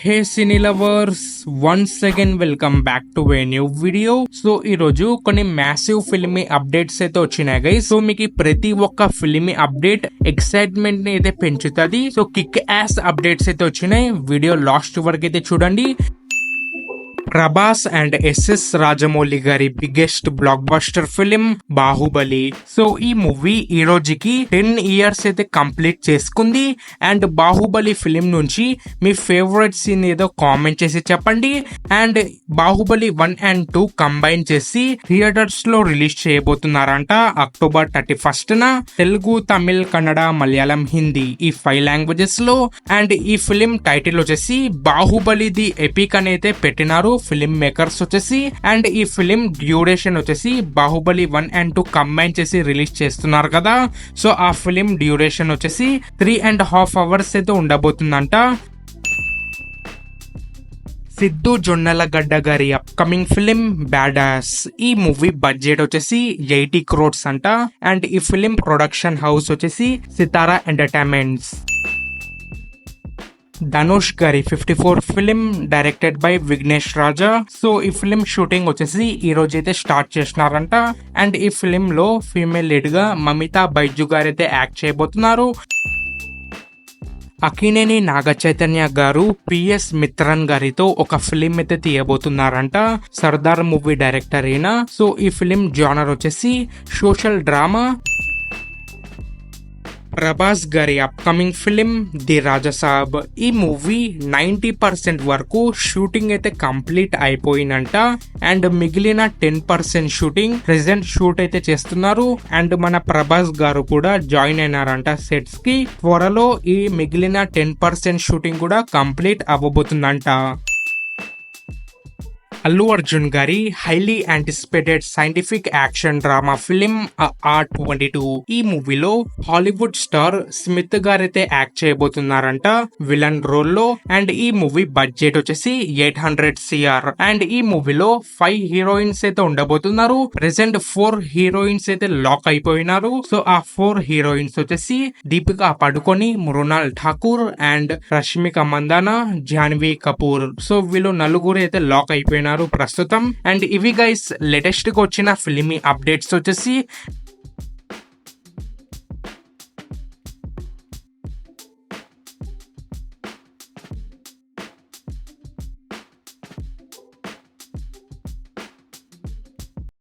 Hey cine lovers, once again welcome back to a new video. So ఈ రోజు కొన్ని massive filmy updates అయితే వచ్చినాయి గైస్. సో మీకు ప్రతి ఒక్క ఫిల్మీ అప్డేట్ ఎక్సైట్మెంట్ ని అయితే పెంచుతుంది. సో కిక్ యాస్ అప్డేట్స్ అయితే వచ్చినాయి. వీడియో లాస్ట్ వరకు అయితే చూడండి. ప్రభాస్ అండ్ ఎస్ఎస్ రాజమౌళి గారి biggest block buster film Baahubali. So ఈ మూవీ ఈ రోజుకి 10 years అయితే కంప్లీట్ చేసుకుంది. అండ్ బాహుబలి ఫిలిం నుంచి మీ ఫేవరెట్ సీన్ ఏదో కామెంట్ చేసి చెప్పండి. అండ్ బాహుబలి 1 and 2 కంబైన్ చేసి థియేటర్స్ లో రిలీజ్ చేయబోతున్నారంట October 31st న. తెలుగు, తమిళ్, కన్నడ, మలయాళం, హిందీ ఈ 5 languages లో. అండ్ ఈ ఫిలిం టైటిల్ వచ్చేసి బాహుబలి ది ఎపిక్ అని అయితే పెట్టినారు ఫిలిం మేకర్స్ వచ్చేసి. అండ్ ఈ ఫిలిం డ్యూరేషన్ వచ్చేసి బాహుబలి 1 and 2 కంబైన్ చేసి రిలీజ్ చేస్తున్నారు కదా. సో ఆ ఫిలిం డ్యూరేషన్ వచ్చేసి 3.5 hours అయితే ఉండబోతుందంట. సిద్ధు జొన్నలగడ్డ గారి అప్కమింగ్ ఫిలిం బ్యాడాస్. ఈ మూవీ బడ్జెట్ వచ్చేసి 80 crores అంట. అండ్ ఈ ఫిలిం ప్రొడక్షన్ హౌస్ వచ్చేసి సితారా ఎంటర్టైన్మెంట్స్. ధనుష్ గారి 54 film directed by Vignesh Raja. So ఈ ఫిలిం షూటింగ్ వచ్చేసి ఈ రోజు అయితే స్టార్ట్ చేసినారంట. అండ్ ఈ ఫిలిం లో ఫీమేల్ లీడ్ గా మమితా బైజు గారు అయితే యాక్ట్ చేయబోతున్నారు. అక్కినేని నాగ చైతన్య గారు పిఎస్ మిత్రన్ గారితో ఒక ఫిలిం అయితే తీయబోతున్నారంట. సర్దార్ మూవీ డైరెక్టర్ అయినా. సో ఈ ఫిలిం జానర్ వచ్చేసి సోషల్ డ్రామా. ప్రభాస్ గారి అప్కమింగ్ ఫిలిం ది రాజసాబ్. ఈ మూవీ 90% వరకు షూటింగ్ అయితే కంప్లీట్ అయిపోయిందంట. అండ్ మిగిలిన 10% షూటింగ్ ప్రెసెంట్ షూట్ అయితే చేస్తున్నారు. అండ్ మన ప్రభాస్ గారు కూడా జాయిన్ అయినారంట సెట్స్ కి. త్వరలో ఈ మిగిలిన 10% షూటింగ్ కూడా కంప్లీట్ అవ్వబోతుందంట. అల్లు అర్జున్ గారి highly anticipated scientific action drama film R22. ఈ మూవీలో హాలీవుడ్ స్టార్ స్మిత్ గారైతే యాక్ట్ చేయబోతున్నారంట విలన్ రోల్ లో. అండ్ ఈ మూవీ బడ్జెట్ వచ్చేసి 800 crore. అండ్ ఈ మూవీలో 5 heroines అయితే ఉండబోతున్నారు. ప్రెసెంట్ 4 heroines అయితే లాక్ అయిపోయినారు. సో ఆ 4 heroines వచ్చేసి దీపికా పడుకొని, మృణాల్ ఠాకూర్ అండ్ రష్మిక మందానా, జాన్వీ కపూర్. సో వీళ్ళు నలుగురు అయితే లాక్ అయిపోయినారు ప్రస్తుతం. అండ్ ఇవి గైస్ లేటెస్ట్ గా వచ్చిన ఫిల్మీ అప్డేట్స్ వచ్చేసి.